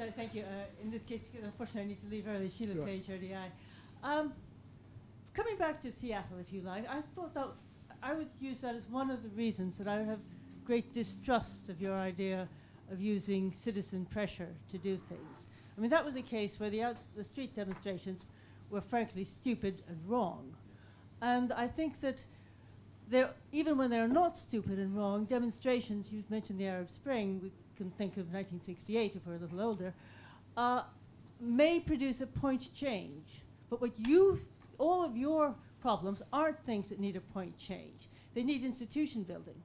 Thank you. In this case, because unfortunately I need to leave early, Sheila Right. Page, RDI. Coming back to Seattle, if you like, I thought that I would use that as one of the reasons that I would have great distrust of your idea of using citizen pressure to do things. I mean, that was a case where the street demonstrations were frankly stupid and wrong. And I think that even when they're not stupid and wrong, demonstrations, you mentioned the Arab Spring, we can think of 1968 if we're a little older, may produce a point change. But all of your problems aren't things that need a point change. They need institution building.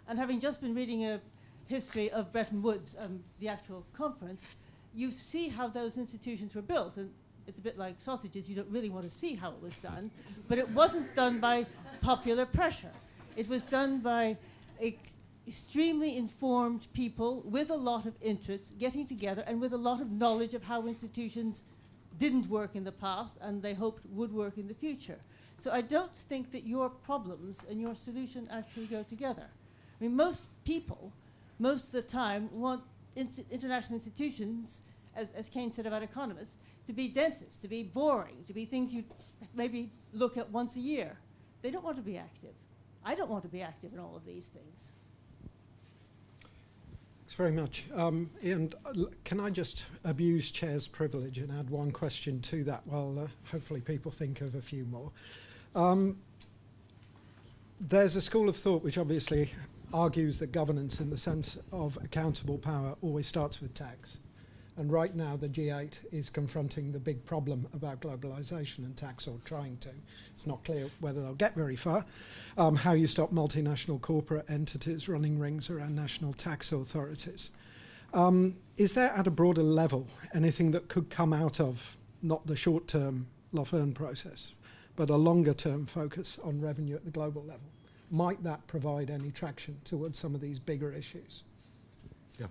And having just been reading a history of Bretton Woods, the actual conference, you see how those institutions were built. And it's a bit like sausages, you don't really want to see how it was done. But it wasn't done by popular pressure. It was done by extremely informed people with a lot of interests getting together and with a lot of knowledge of how institutions didn't work in the past and they hoped would work in the future. So I don't think that your problems and your solution actually go together. I mean, most people, most of the time, want international institutions, as Keynes said about economists, to be dentists, to be boring, to be things you maybe look at once a year. They don't want to be active. I don't want to be active in all of these things. Thanks very much. Ian, can I just abuse Chair's privilege and add one question to that while hopefully people think of a few more? There's a school of thought which obviously argues that governance in the sense of accountable power always starts with tax. And right now the G8 is confronting the big problem about globalization and tax, or trying to. It's not clear whether they'll get very far. How you stop multinational corporate entities running rings around national tax authorities. Is there at a broader level anything that could come out of not the short-term Laupherne process, but a longer-term focus on revenue at the global level? Might that provide any traction towards some of these bigger issues? Yeah.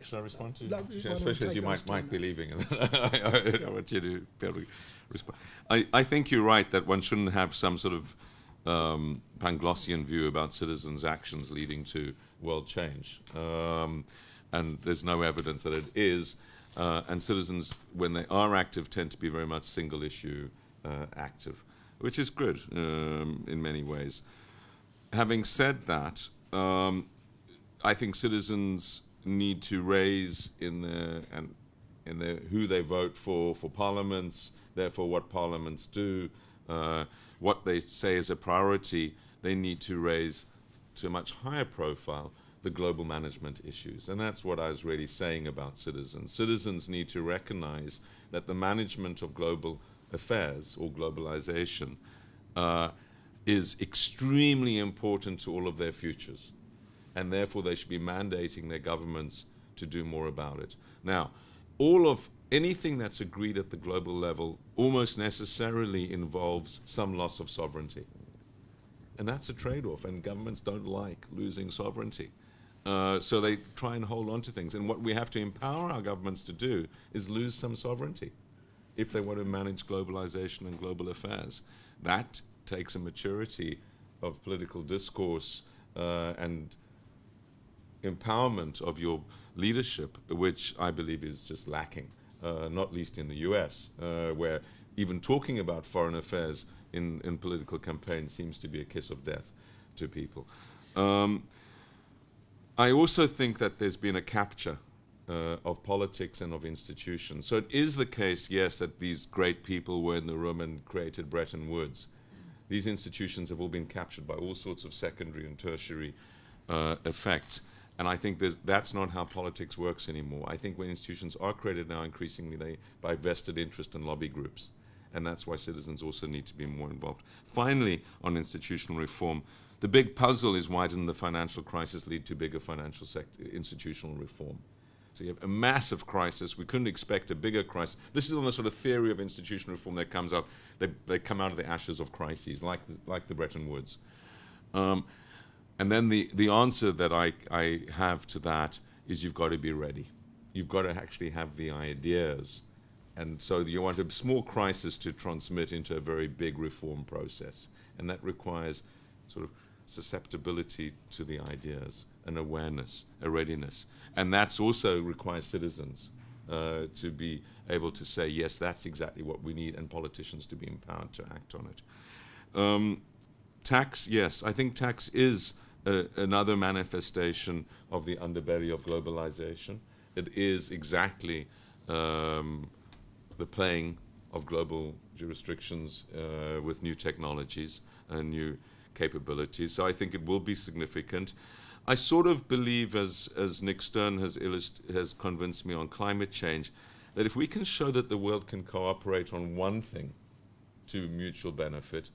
Should I respond to especially as you might be leaving, and I want you to be able to respond. I think you're right that one shouldn't have some sort of Panglossian view about citizens' actions leading to world change, and there's no evidence that it is. And citizens, when they are active, tend to be very much single issue active, which is good in many ways. Having said that, I think citizens need to raise in their who they vote for parliaments, therefore what parliaments do, what they say is a priority. They need to raise to a much higher profile the global management issues. And that's what I was really saying about citizens. Citizens need to recognize that the management of global affairs or globalization is extremely important to all of their futures. And therefore they should be mandating their governments to do more about it. Now, anything that's agreed at the global level almost necessarily involves some loss of sovereignty. And that's a trade-off, and governments don't like losing sovereignty. So they try and hold on to things. And what we have to empower our governments to do is lose some sovereignty if they want to manage globalization and global affairs. That takes a maturity of political discourse and empowerment of your leadership, which I believe is just lacking, not least in the US, where even talking about foreign affairs in political campaigns seems to be a kiss of death to people. I also think that there's been a capture of politics and of institutions. So it is the case, yes, that these great people were in the room and created Bretton Woods. These institutions have all been captured by all sorts of secondary and tertiary effects. And I think that's not how politics works anymore. I think when institutions are created now increasingly by vested interest and lobby groups. And that's why citizens also need to be more involved. Finally, on institutional reform, the big puzzle is why didn't the financial crisis lead to bigger financial sector institutional reform? So you have a massive crisis. We couldn't expect a bigger crisis. This is on the sort of theory of institutional reform that comes out. They come out of the ashes of crises, like the Bretton Woods. And then the answer that I have to that is you've got to be ready. You've got to actually have the ideas. And so you want a small crisis to transmit into a very big reform process. And that requires sort of susceptibility to the ideas. an awareness, a readiness. And that's also requires citizens to be able to say, yes, that's exactly what we need, and politicians to be empowered to act on it. Tax, yes, I think tax is another manifestation of the underbelly of globalization. It is exactly the playing of global jurisdictions with new technologies and new capabilities. So I think it will be significant. I sort of believe, as Nick Stern has convinced me on climate change, that if we can show that the world can cooperate on one thing to mutual benefit,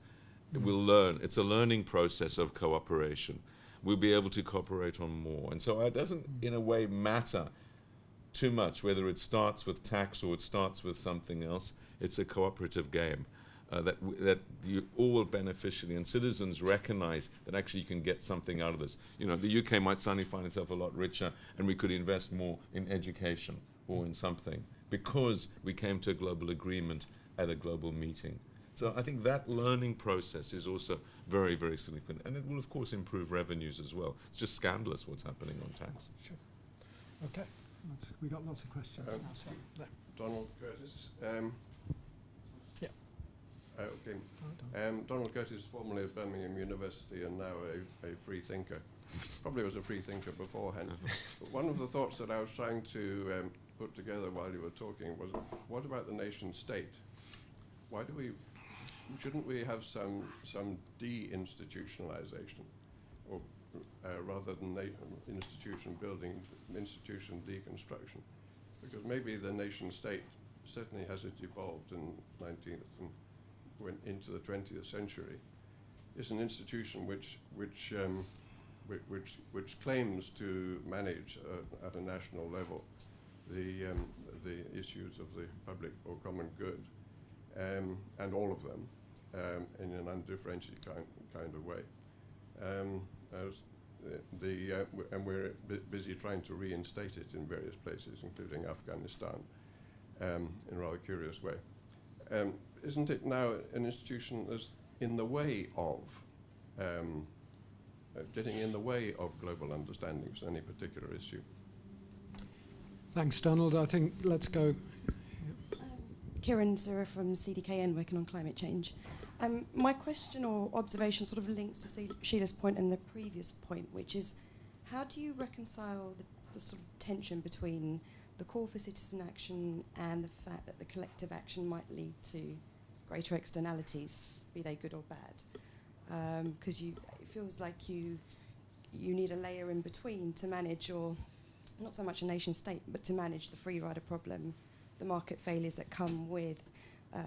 we'll learn. It's a learning process of cooperation. We'll be able to cooperate on more. And so it doesn't, in a way, matter too much whether it starts with tax or it starts with something else. It's a cooperative game. That you all beneficially, and citizens recognize that actually you can get something out of this. You know, the UK might suddenly find itself a lot richer, and we could invest more in education or in something because we came to a global agreement at a global meeting. So I think that learning process is also very, very significant, and it will of course improve revenues as well. It's just scandalous what's happening on tax. Sure. Okay, we got lots of questions now. So there. Donald Curtis. Okay. Donald Curtis, formerly of Birmingham University and now a free thinker. Probably was a free thinker beforehand. But one of the thoughts that I was trying to put together while you were talking was, what about the nation state? Why shouldn't we have some de-institutionalization, or rather than institution building, institution deconstruction? Because maybe the nation state, certainly as it evolved in 19th and went into the 20th century, is an institution which claims to manage at a national level the issues of the public or common good, and all of them in an undifferentiated kind of way. And we're busy trying to reinstate it in various places, including Afghanistan, in a rather curious way. Isn't it now an institution that's in the way of getting in the way of global understandings on any particular issue? Thanks, Donald. I think let's go. Kiran Sura from CDKN, working on climate change. My question or observation sort of links to Sheila's point and the previous point, which is, how do you reconcile the sort of tension between the call for citizen action and the fact that the collective action might lead to greater externalities, be they good or bad? Because it feels like you need a layer in between to manage not so much a nation state, but to manage the free rider problem, the market failures that come with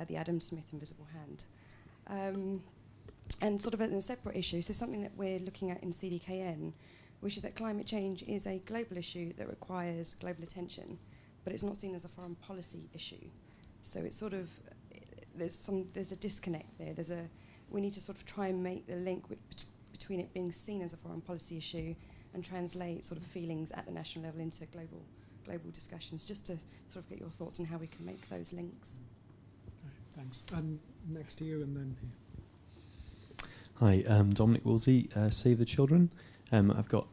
the Adam Smith invisible hand. And sort of in a separate issue, so something that we're looking at in CDKN, which is that climate change is a global issue that requires global attention, but it's not seen as a foreign policy issue. So it's sort of, there's a disconnect there. We need to sort of try and make the link between it being seen as a foreign policy issue and translate sort of feelings at the national level into global discussions, just to sort of get your thoughts on how we can make those links. Okay, thanks. And next to you and then here. Hi, Dominic Woolsey, Save the Children. I've got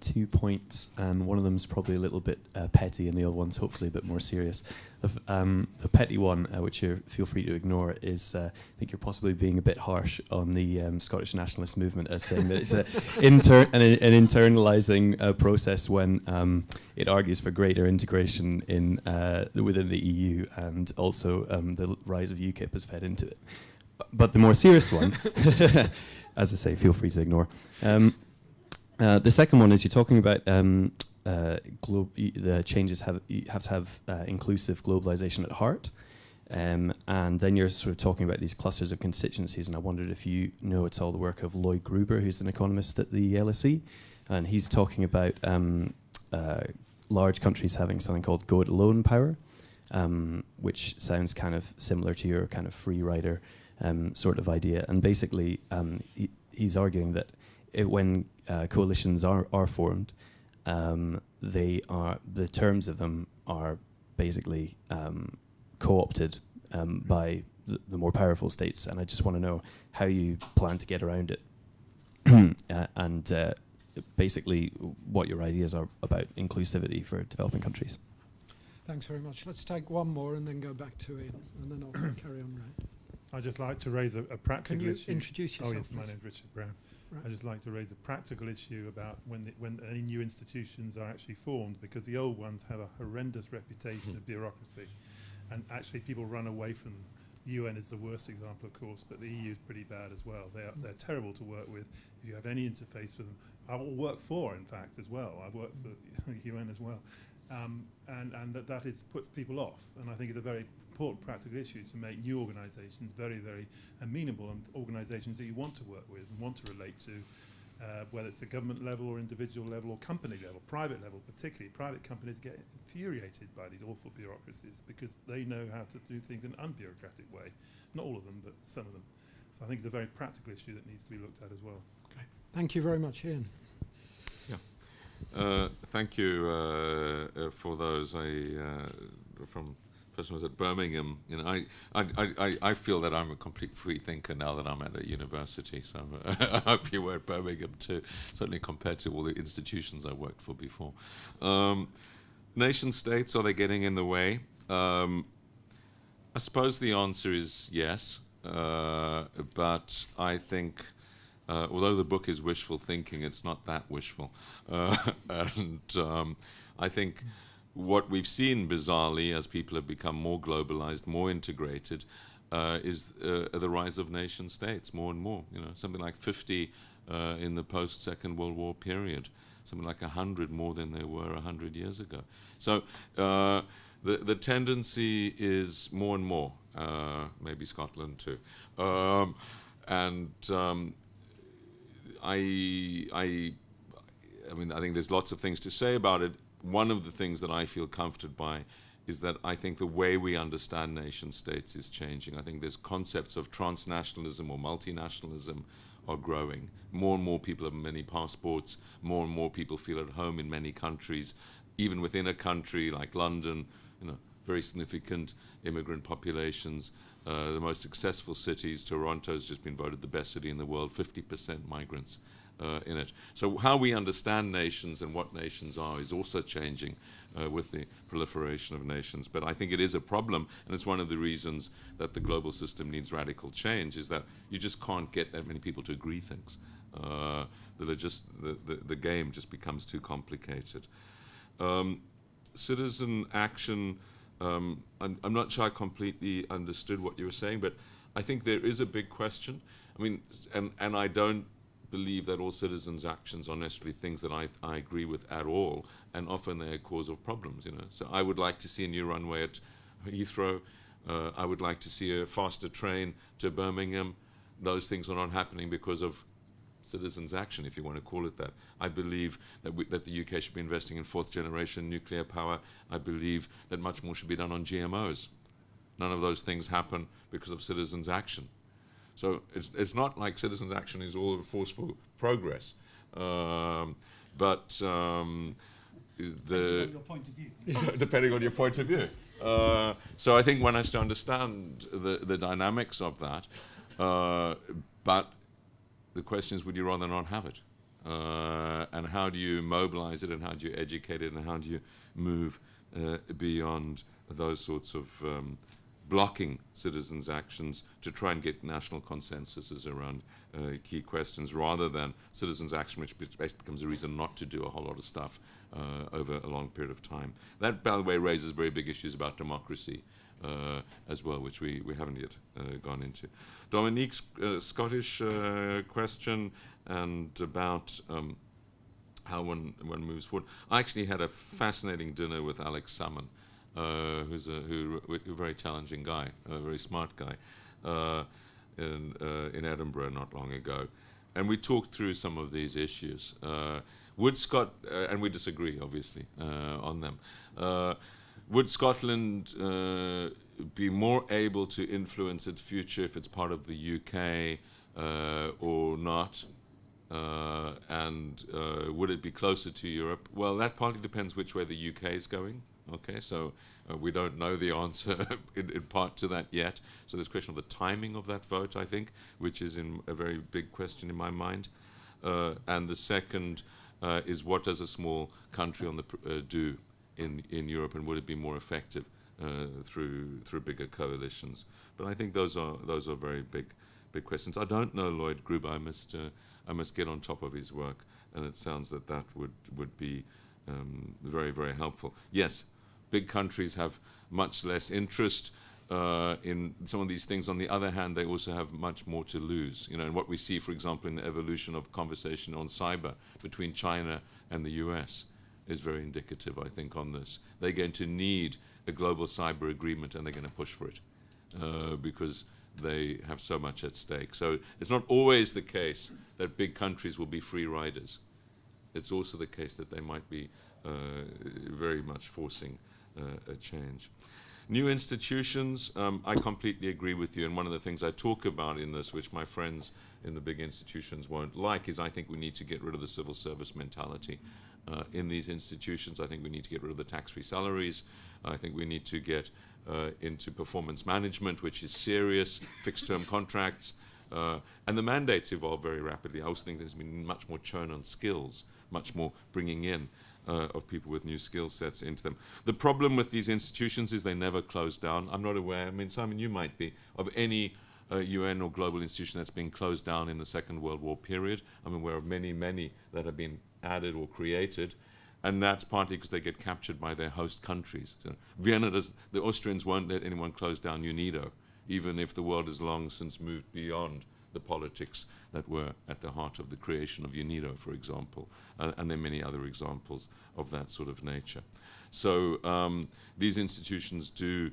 2 points, and one of them is probably a little bit petty, and the other one's hopefully a bit more serious. The petty one, which you feel free to ignore, is I think you're possibly being a bit harsh on the Scottish nationalist movement as saying that it's an internalising process when it argues for greater integration within the EU, and also the rise of UKIP has fed into it. But the more serious one, as I say, feel free to ignore. The second one is you're talking about the changes you have to have inclusive globalization at heart, and then you're sort of talking about these clusters of constituencies, and I wondered if you know at all the work of Lloyd Gruber, who's an economist at the LSE, and he's talking about large countries having something called go-it-alone power, which sounds kind of similar to your kind of free rider sort of idea, and basically he's arguing that when coalitions are formed, the terms of them are basically co-opted by the more powerful states, and I just want to know how you plan to get around it, and basically what your ideas are about inclusivity for developing countries. Thanks very much. Let's take one more and then go back to Ian, and then I'll carry on, Ray. I'd just like to raise a practical issue. Can you introduce yourself? Oh yes, my please? name's Richard Brown. Right. I'd just like to raise a practical issue about when any new institutions are actually formed, because the old ones have a horrendous reputation of bureaucracy, and actually people run away from them. The UN is the worst example, of course, but the EU is pretty bad as well. They're terrible to work with. If you have any interface with them, I will work for, in fact, as well. I've worked for the UN as well. And that puts people off. And I think it's a very important practical issue to make new organisations very, very amenable, and organisations that you want to work with and want to relate to, whether it's a government level or individual level or company level, private level particularly. Private companies get infuriated by these awful bureaucracies because they know how to do things in an unbureaucratic way. Not all of them, but some of them. So I think it's a very practical issue that needs to be looked at as well. Okay. Thank you very much, Ian. Thank you for those. From person was at Birmingham. You know, I feel that I'm a complete free thinker now that I'm at a university. So I hope you were at Birmingham too. Certainly compared to all the institutions I worked for before. Nation states, are they getting in the way? I suppose the answer is yes, but I think. Although the book is wishful thinking, it's not that wishful. And I think what we've seen, bizarrely, as people have become more globalized, more integrated, is the rise of nation states more and more. You know, something like 50 in the post-Second World War period, something like 100 more than there were 100 years ago. So the tendency is more and more, maybe Scotland too. I mean, I think there's lots of things to say about it. One of the things that I feel comforted by is that I think the way we understand nation states is changing. I think there's concepts of transnationalism or multinationalism are growing. More and more people have many passports. More and more people feel at home in many countries, even within a country like London, you know, very significant immigrant populations. The most successful cities, Toronto's just been voted the best city in the world, 50% migrants in it. So how we understand nations and what nations are is also changing with the proliferation of nations. But I think it is a problem, and it's one of the reasons that the global system needs radical change, is that you just can't get that many people to agree things. The game just becomes too complicated. Citizen action, I'm not sure I completely understood what you were saying, but I think there is a big question. I mean, and I don't believe that all citizens' actions are necessarily things that I agree with at all, and often they're a cause of problems, you know. So I would like to see a new runway at Heathrow. I would like to see a faster train to Birmingham. Those things are not happening because of citizens' action, if you want to call it that. I believe that the UK should be investing in fourth-generation nuclear power. I believe that much more should be done on GMOs. None of those things happen because of citizens' action. So it's not like citizens' action is all forceful progress. But depending on your point of view. Depending on your point of view. So I think one has to understand the dynamics of that. But the question is, would you rather not have it? And how do you mobilize it, and how do you educate it, and how do you move beyond those sorts of blocking citizens' actions to try and get national consensuses around key questions, rather than citizens' action, which becomes a reason not to do a whole lot of stuff over a long period of time. That, by the way, raises very big issues about democracy as well, which we haven't yet gone into. Dominique's Scottish question and about how one moves forward. I actually had a fascinating dinner with Alex Salmon, who's a very challenging guy, a very smart guy, in Edinburgh not long ago. And we talked through some of these issues. Would and we disagree, obviously, on them. Would Scotland be more able to influence its future if it's part of the UK or not? And would it be closer to Europe? Well, that partly depends which way the UK is going. Okay, so we don't know the answer in part to that yet. So there's a question of the timing of that vote, I think, which is a very big question in my mind. And the second, is what does a small country on the do in Europe, and would it be more effective through bigger coalitions? But I think those are very big questions. I don't know Lloyd Gruber. I must get on top of his work, and it sounds that would be very, very helpful. Yes, big countries have much less interest in some of these things. On the other hand, they also have much more to lose. You know, and what we see, for example, in the evolution of conversation on cyber between China and the US is very indicative, I think, on this. They're going to need a global cyber agreement, and they're going to push for it because they have so much at stake. So it's not always the case that big countries will be free riders. It's also the case that they might be very much forcing a change. New institutions, I completely agree with you, and one of the things I talk about in this, which my friends in the big institutions won't like, is I think we need to get rid of the civil service mentality in these institutions. I think we need to get rid of the tax-free salaries. I think we need to get into performance management, which is serious, fixed-term contracts, and the mandates evolve very rapidly. I also think there's been much more churn on skills, much more bringing in of people with new skill sets into them. The problem with these institutions is they never close down. I'm not aware, I mean, Simon, you might be, of any UN or global institution that's been closed down in the Second World War period. I'm aware of many, many that have been added or created, and that's partly because they get captured by their host countries. So Vienna the Austrians won't let anyone close down UNIDO, even if the world has long since moved beyond the politics that were at the heart of the creation of UNIDO, for example, and there are many other examples of that sort of nature. So these institutions do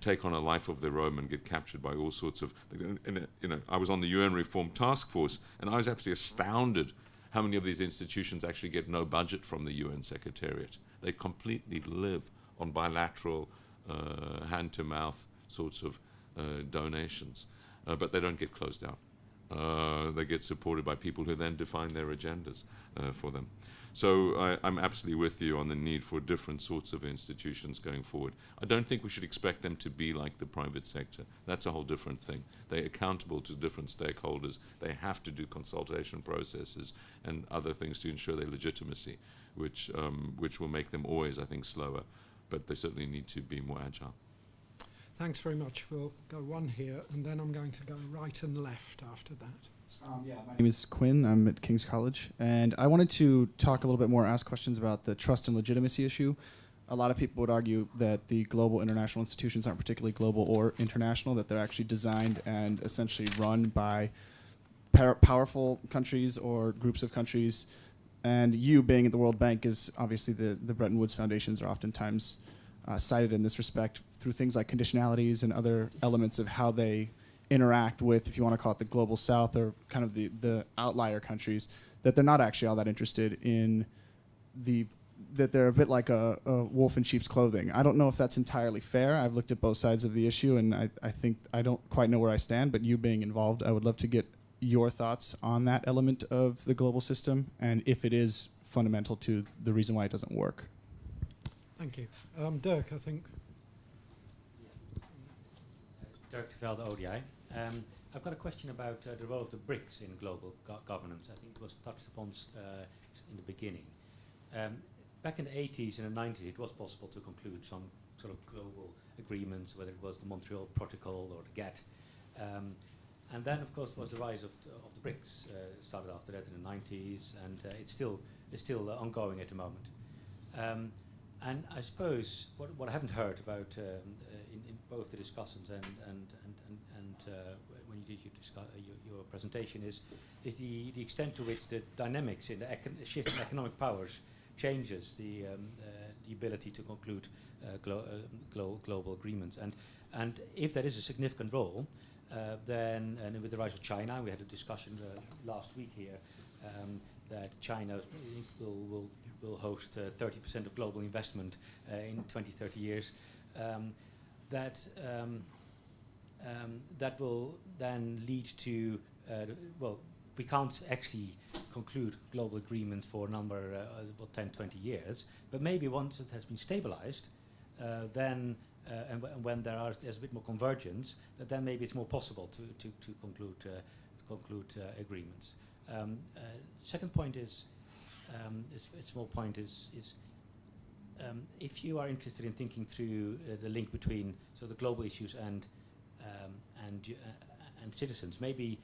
take on a life of their own and get captured by all sorts of, you know, I was on the UN Reform Task Force, and I was absolutely astounded how many of these institutions actually get no budget from the UN Secretariat. They completely live on bilateral, hand-to-mouth sorts of donations, but they don't get closed down. They get supported by people who then define their agendas for them. So I'm absolutely with you on the need for different sorts of institutions going forward. I don't think we should expect them to be like the private sector. That's a whole different thing. They're accountable to different stakeholders. They have to do consultation processes and other things to ensure their legitimacy, which will make them always, I think, slower. But they certainly need to be more agile. Thanks very much. We'll go one here, and then I'm going to go right and left after that. My name is Quinn. I'm at King's College, and I wanted to talk a little bit more, ask questions about the trust and legitimacy issue. A lot of people would argue that the global international institutions aren't particularly global or international, that they're actually designed and essentially run by powerful countries or groups of countries. And you, being at the World Bank, is obviously the Bretton Woods foundations are oftentimes cited in this respect through things like conditionalities and other elements of how they interact with, if you want to call it the global south or kind of the outlier countries, that they're not actually all that interested in that they're a bit like a wolf in sheep's clothing. I don't know if that's entirely fair. I've looked at both sides of the issue, and I think I don't quite know where I stand, but you being involved, I would love to get your thoughts on that element of the global system and if it is fundamental to the reason why it doesn't work. Thank you. Dirk, I think. Dirk de Velde, ODI. I've got a question about the role of the BRICS in global governance. I think it was touched upon in the beginning. Back in the 80s and the 90s, it was possible to conclude some sort of global agreements, whether it was the Montreal Protocol or the GATT. And then, of course, was the rise of the BRICS. Started after that in the 90s, and it's still ongoing at the moment. And I suppose what I haven't heard about in both the discussions and when you did your presentation is the extent to which the dynamics in the shift in economic powers changes the ability to conclude global agreements. And if that is a significant role, then and with the rise of China, we had a discussion last week here that China will host 30% of global investment in 20, 30 years. That will then lead to, we can't actually conclude global agreements for a number, 10, 20 years, but maybe once it has been stabilized, then, and when there's a bit more convergence, then maybe it's more possible to conclude agreements. Second point is, a small point is if you are interested in thinking through the link between the global issues and citizens, maybe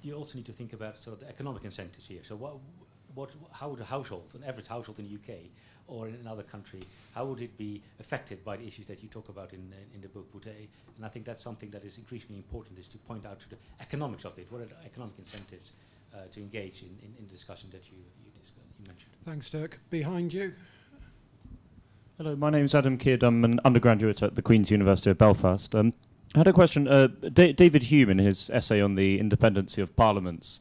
you also need to think about the economic incentives here. So how would an average household in the UK or in another country, how would it be affected by the issues that you talk about in the book? And I think that's something that is increasingly important, is to point out to the economics of it. What are the economic incentives to engage in the discussion that you mentioned? Thanks, Dirk. Behind you. Hello, my name is Adam Kidd. I'm an undergraduate at the Queen's University of Belfast. I had a question. David Hume, in his essay on the independency of parliaments,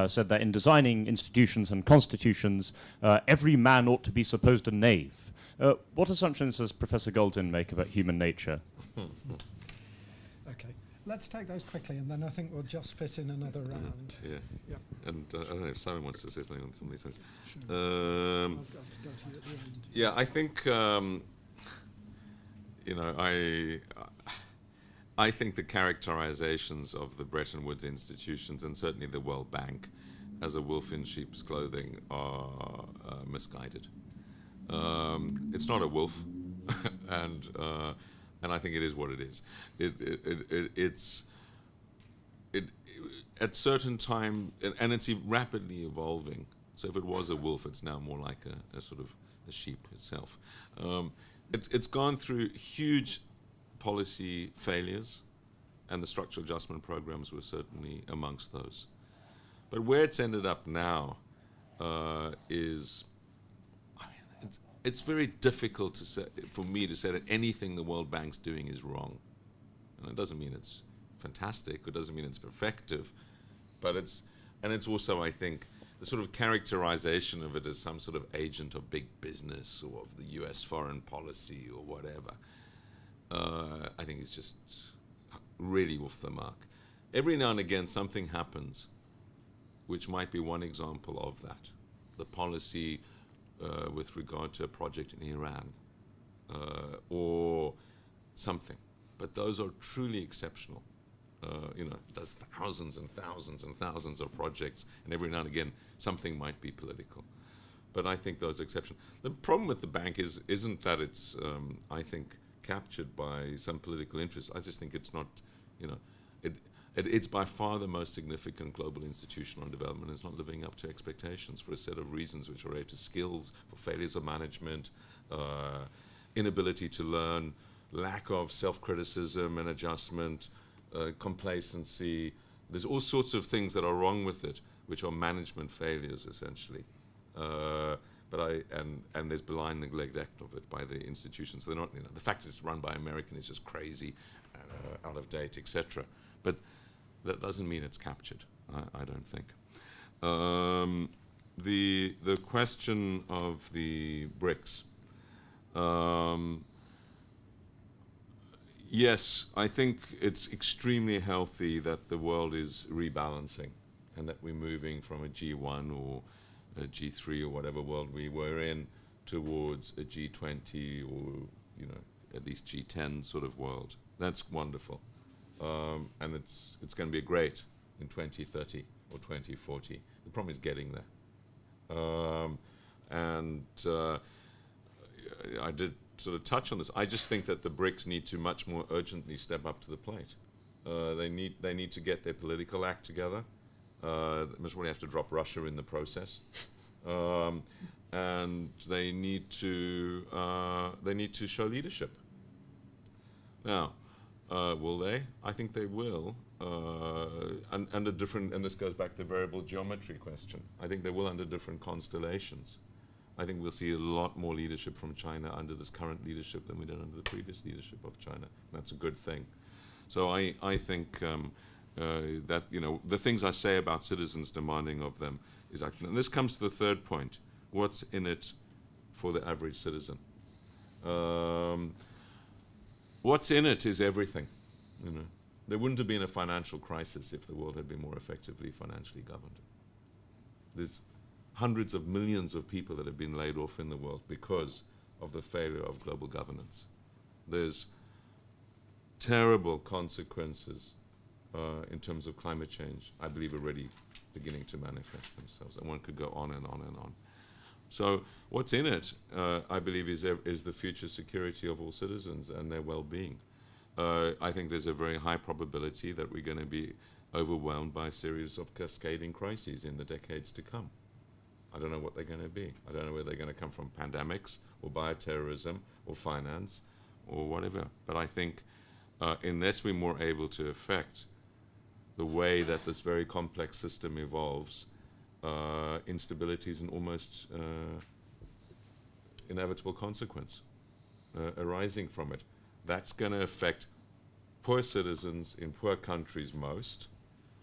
said that in designing institutions and constitutions, every man ought to be supposed a knave. What assumptions does Professor Goldin make about human nature? Okay, let's take those quickly, and then I think we'll just fit in another round. Yeah. Yeah. And I don't know if Simon wants to say something on some of these things. Sure. I'll go to you at the end. Yeah, I think I think the characterizations of the Bretton Woods institutions, and certainly the World Bank, as a wolf in sheep's clothing are misguided. It's not a wolf, and I think it is what it is. It's at certain time, and it's rapidly evolving. So if it was a wolf, it's now more like a sort of a sheep itself. It's gone through huge policy failures, and the structural adjustment programs were certainly amongst those. But where it's ended up now is, it's very difficult to say, for me to say that anything the World Bank's doing is wrong. And it doesn't mean it's fantastic, it doesn't mean it's effective, but it's also, I think, the sort of characterization of it as some sort of agent of big business or of the US foreign policy or whatever. I think it's just really off the mark. Every now and again something happens which might be one example of that. The policy with regard to a project in Iran or something. But those are truly exceptional. Does thousands and thousands and thousands of projects, and every now and again something might be political. But I think those are exceptions. The problem with the bank isn't that it's, I think, captured by some political interest. I just think it's not, it's by far the most significant global institution on development. It's not living up to expectations for a set of reasons which are related to skills, for failures of management, inability to learn, lack of self-criticism and adjustment, complacency. There's all sorts of things that are wrong with it, which are management failures, essentially. And there's blind neglect of it by the institutions. They're not, the fact that it's run by American is just crazy, out of date, etc. But that doesn't mean it's captured. I don't think. The question of the BRICS. Yes, I think it's extremely healthy that the world is rebalancing, and that we're moving from a G1 or a G3 or whatever world we were in towards a G20 or at least G10 sort of world. That's wonderful, and it's going to be great in 2030 or 2040. The problem is getting there, I did sort of touch on this. I just think that the BRICS need to much more urgently step up to the plate. They need to get their political act together. They must really have to drop Russia in the process, and they need to show leadership. Now, will they? I think they will. Under different, and this goes back to the variable geometry question. I think they will under different constellations. I think we'll see a lot more leadership from China under this current leadership than we did under the previous leadership of China. That's a good thing. So I think that the things I say about citizens demanding of them is action. And this comes to the third point: what's in it for the average citizen? What's in it is everything. There wouldn't have been a financial crisis if the world had been more effectively financially governed. There's hundreds of millions of people that have been laid off in the world because of the failure of global governance. There's terrible consequences in terms of climate change, I believe, already beginning to manifest themselves. And one could go on and on and So what's in it, I believe, is the future security of all citizens and their well-being. I think there's a very high probability that we're going to be overwhelmed by a series of cascading crises in the decades to come. I don't know what they're going to be. I don't know whether they're going to come from pandemics or bioterrorism or finance or whatever. But I think unless we're more able to affect the way that this very complex system evolves, instability is an almost inevitable consequence arising from it. That's going to affect poor citizens in poor countries most.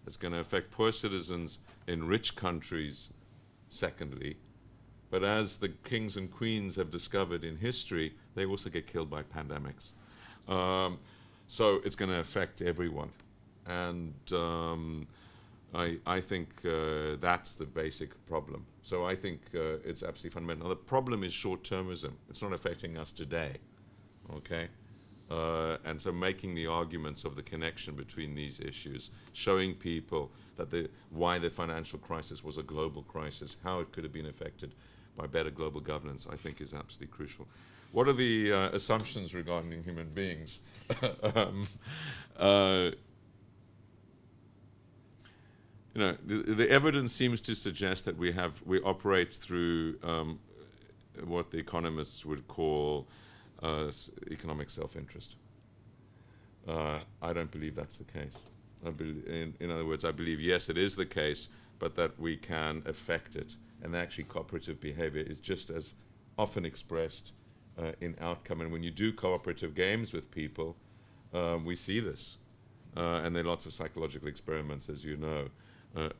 It's going to affect poor citizens in rich countries secondly. But as the kings and queens have discovered in history, they also get killed by pandemics. So it's going to affect everyone. And I think that's the basic problem. So I think it's absolutely fundamental. The problem is short-termism. It's not affecting us today, okay? And so making the arguments of the connection between these issues, showing people that why the financial crisis was a global crisis, how it could have been affected by better global governance, I think is absolutely crucial. What are the assumptions regarding human beings? You know, the evidence seems to suggest that we operate through what the economists would call economic self-interest. I don't believe that's the case. In other words, I believe, yes, it is the case, but that we can affect it. And actually cooperative behavior is just as often expressed in outcome. And when you do cooperative games with people, we see this. And there are lots of psychological experiments, as you know,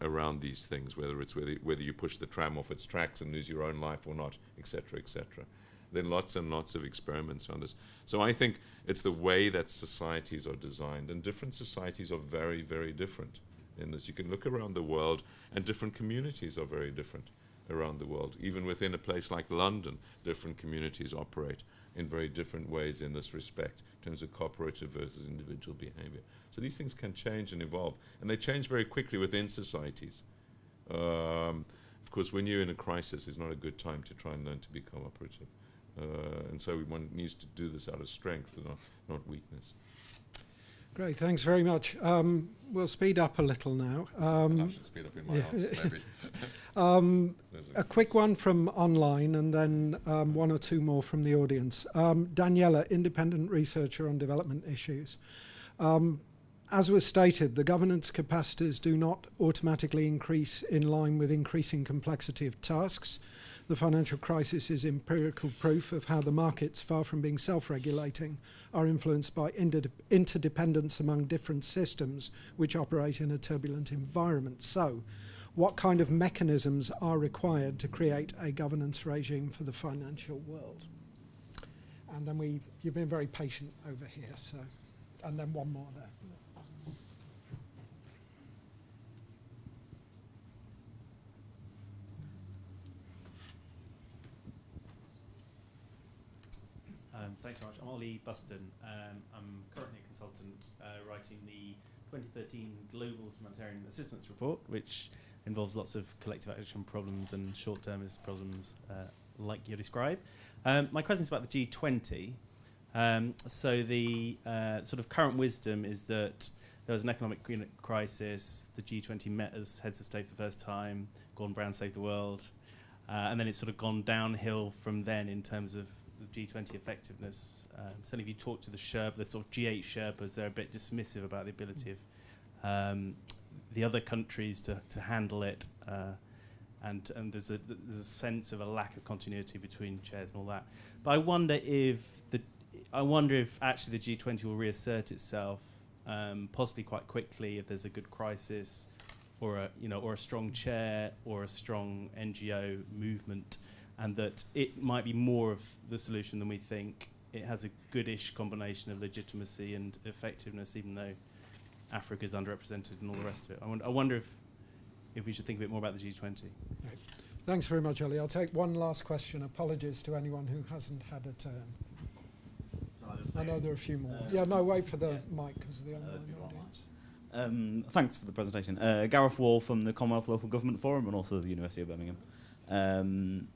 around these things, whether you push the tram off its tracks and lose your own life or not, etc., etc. There are lots and lots of experiments on this. So I think it's the way that societies are designed, and different societies are very, very different in this. You can look around the world, and different communities are very different around the world. Even within a place like London, different communities operate in very different ways in this respect, in terms of cooperative versus individual behavior. So these things can change and evolve, and they change very quickly within societies. Of course, when you're in a crisis, it's not a good time to try and learn to be cooperative. And so one needs to do this out of strength and not weakness. Great, thanks very much. We'll speed up a little now. I should speed up in my answer, maybe. A quick one from online, and then one or two more from the audience. Daniela, independent researcher on development issues. As was stated, the governance capacities do not automatically increase in line with increasing complexity of tasks. The financial crisis is empirical proof of how the markets, far from being self-regulating, are influenced by interdependence among different systems which operate in a turbulent environment. So, what kind of mechanisms are required to create a governance regime for the financial world? And then you've been very patient over here, so, and then one more there. Thanks very much. I'm Ollie Buston. I'm currently a consultant writing the 2013 Global Humanitarian Assistance Report, which involves lots of collective action problems and short-termist problems like you describe. My question is about the G20. So the sort of current wisdom is that there was an economic crisis, the G20 met as heads of state for the first time, Gordon Brown saved the world, and then it's sort of gone downhill from then in terms of the G20 effectiveness. Certainly if you talk to the sort of G8 Sherpas, they're a bit dismissive about the ability of the other countries to handle it, and there's a sense of a lack of continuity between chairs and all that. But I wonder if actually the G20 will reassert itself, possibly quite quickly, if there's a good crisis, or a strong chair, or a strong NGO movement, and that it might be more of the solution than we think. It has a goodish combination of legitimacy and effectiveness, even though Africa is underrepresented and all the rest of it. I wonder if we should think a bit more about the G20. Right. Thanks very much, Ollie. I'll take one last question. Apologies to anyone who hasn't had a turn. I know there are a few more. Wait for the mic because of the online audience. Thanks for the presentation. Gareth Wall from the Commonwealth Local Government Forum and also the University of Birmingham.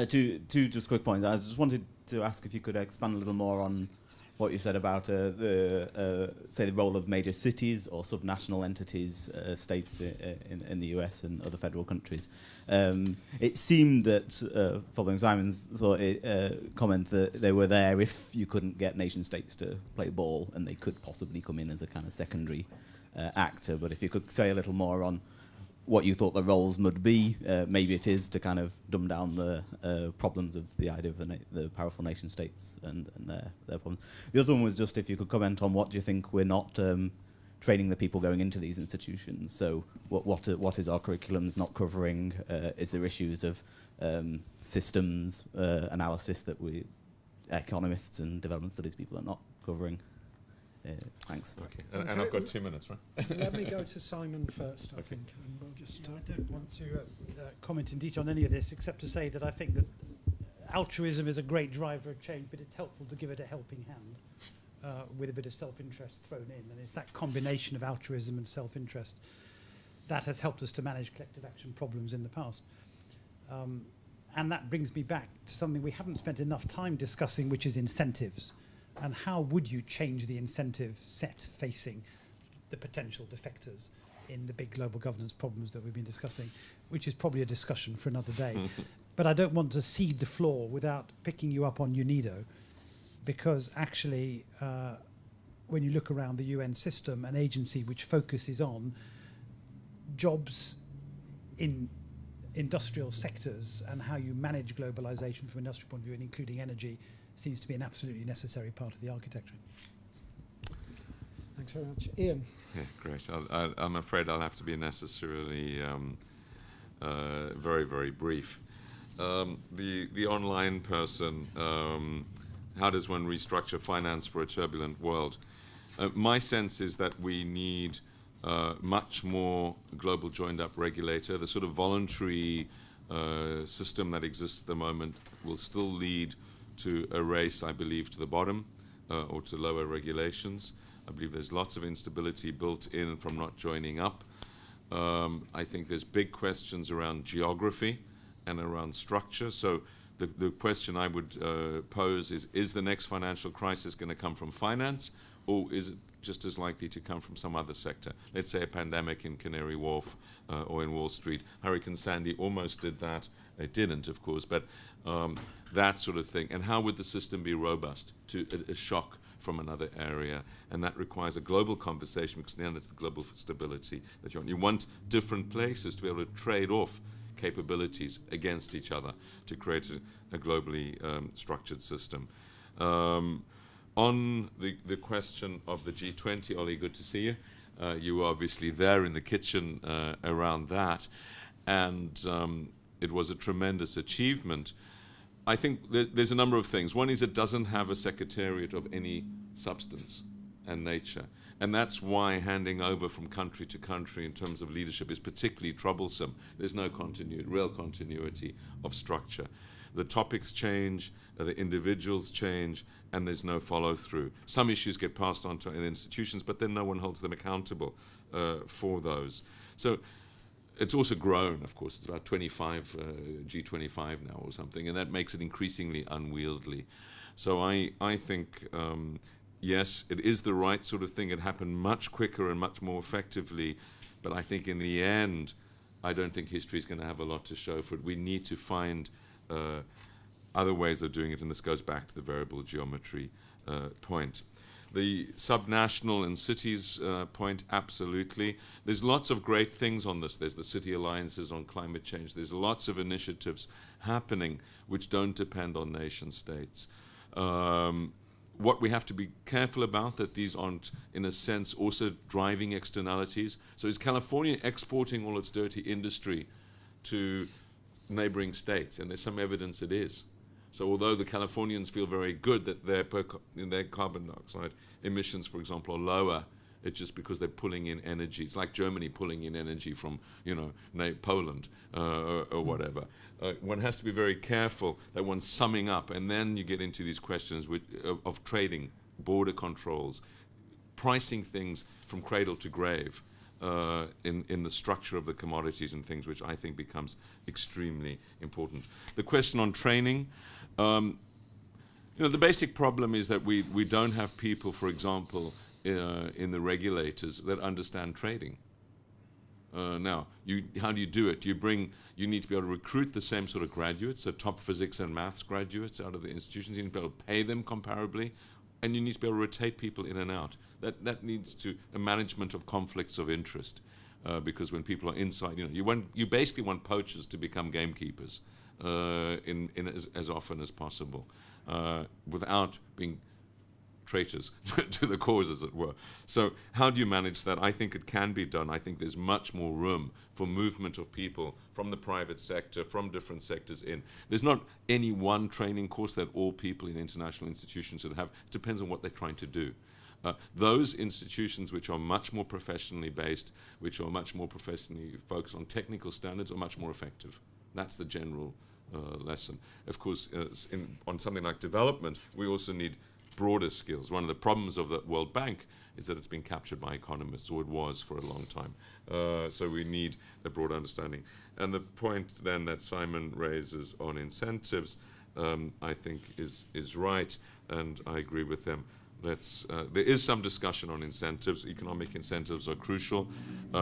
Two just quick points. I just wanted to ask if you could expand a little more on what you said about say the role of major cities or subnational entities, states in the US and other federal countries. It seemed that, following Simon's comment, that they were there if you couldn't get nation states to play ball, and they could possibly come in as a kind of secondary actor. But if you could say a little more on what you thought the roles would be, maybe it is to kind of dumb down the problems of the idea of the powerful nation states and their problems. The other one was just if you could comment on what do you think we're not training the people going into these institutions. So what is our curriculums not covering? Is there issues of systems analysis that we economists and development studies people are not covering? Thanks. Okay, and I've got 2 minutes, right? Let me go to Simon first, I think, and we'll just... I don't want to comment in detail on any of this, except to say that I think that altruism is a great driver of change, but it's helpful to give it a helping hand with a bit of self-interest thrown in. And it's that combination of altruism and self-interest that has helped us to manage collective action problems in the past. And that brings me back to something we haven't spent enough time discussing, which is incentives. And how would you change the incentive set facing the potential defectors in the big global governance problems that we've been discussing, which is probably a discussion for another day. But I don't want to cede the floor without picking you up on UNIDO, because actually, when you look around the UN system, an agency which focuses on jobs in industrial sectors and how you manage globalization from an industrial point of view, and including energy, seems to be an absolutely necessary part of the architecture. Thanks very much. Ian? Yeah, great. I'm afraid I'll have to be necessarily very, very brief. The online person, how does one restructure finance for a turbulent world? My sense is that we need much more global joined-up regulator. The sort of voluntary system that exists at the moment will still lead to a race, I believe, to the bottom or to lower regulations. I believe there's lots of instability built in from not joining up. I think there's big questions around geography and around structure. So the question I would pose is the next financial crisis going to come from finance, or is it just as likely to come from some other sector? Let's say a pandemic in Canary Wharf or in Wall Street. Hurricane Sandy almost did that. It didn't, of course, but that sort of thing. And how would the system be robust to a shock from another area? And that requires a global conversation, because then it's the global stability that you want. You want different places to be able to trade off capabilities against each other to create a globally structured system. On the question of the G20, Ollie, good to see you. You were obviously there in the kitchen around that, and it was a tremendous achievement. I think there's a number of things. One is it doesn't have a secretariat of any substance and nature. And that's why handing over from country to country in terms of leadership is particularly troublesome. There's no real continuity of structure. The topics change, the individuals change, and there's no follow-through. Some issues get passed on to institutions, but then no one holds them accountable for those. So it's also grown, of course. It's about 25 G25 now or something, and that makes it increasingly unwieldy. So I think, yes, it is the right sort of thing. It happened much quicker and much more effectively, but I think in the end, I don't think history is going to have a lot to show for it. We need to find other ways of doing it, and this goes back to the variable geometry point. The subnational and cities point, absolutely. There's lots of great things on this. There's the city alliances on climate change. There's lots of initiatives happening which don't depend on nation states. What we have to be careful about, that these aren't, in a sense, also driving externalities. So is California exporting all its dirty industry to neighboring states? And there's some evidence it is. So although the Californians feel very good that their carbon dioxide emissions, for example, are lower, it's just because they're pulling in energy. It's like Germany pulling in energy from, Poland or whatever. One has to be very careful that one's summing up, and then you get into these questions of trading, border controls, pricing things from cradle to grave. in the structure of the commodities and things, which I think becomes extremely important. The question on training, the basic problem is that we don't have people, for example, in the regulators that understand trading. Now, how do you do it? You need to be able to recruit the same sort of graduates, so top physics and maths graduates out of the institutions. You need to be able to pay them comparably, and you need to be able to rotate people in and out. That leads to a management of conflicts of interest, because when people are inside, you basically want poachers to become gamekeepers as often as possible, without being traitors to the cause, as it were. So how do you manage that? I think it can be done. I think there's much more room for movement of people from the private sector, from different sectors in. There's not any one training course that all people in international institutions should have. It depends on what they're trying to do. Those institutions which are much more professionally based, which are much more professionally focused on technical standards, are much more effective. That's the general lesson. Of course, on something like development, we also need broader skills. One of the problems of the World Bank is that it's been captured by economists, or it was for a long time. So we need a broad understanding. And the point then that Simon raises on incentives, I think is right, and I agree with him. There is some discussion on incentives. Economic incentives are crucial.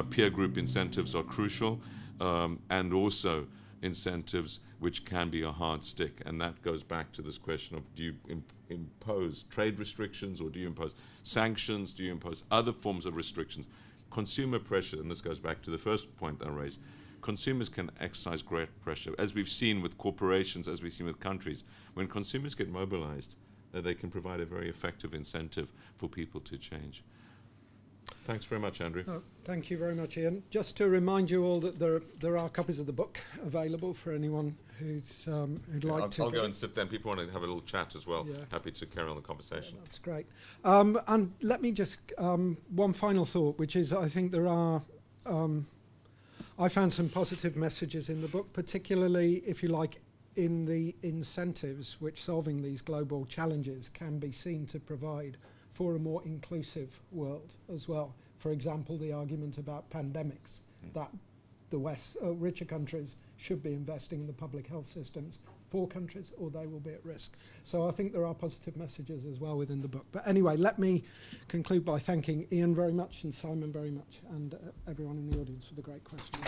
Peer group incentives are crucial, and also incentives which can be a hard stick. And that goes back to this question of, do you impose trade restrictions, or do you impose sanctions? Do you impose other forms of restrictions? Consumer pressure, and this goes back to the first point I raised, consumers can exercise great pressure. As we've seen with corporations, as we've seen with countries, when consumers get mobilized, they can provide a very effective incentive for people to change. Thanks very much, Andrew. Thank you very much, Ian. Just to remind you all that there are copies of the book available for anyone who'd like to. I'll go and sit there. People want to have a little chat as well. Yeah. Happy to carry on the conversation. Yeah, that's great. And let me just one final thought, which is I think there are. I found some positive messages in the book, particularly, if you like, in the incentives which solving these global challenges can be seen to provide for a more inclusive world as well. For example, the argument about pandemics, that the richer countries should be investing in the public health systems, poor countries, or they will be at risk. So I think there are positive messages as well within the book. But anyway, let me conclude by thanking Ian very much and Simon very much, and everyone in the audience for the great questions.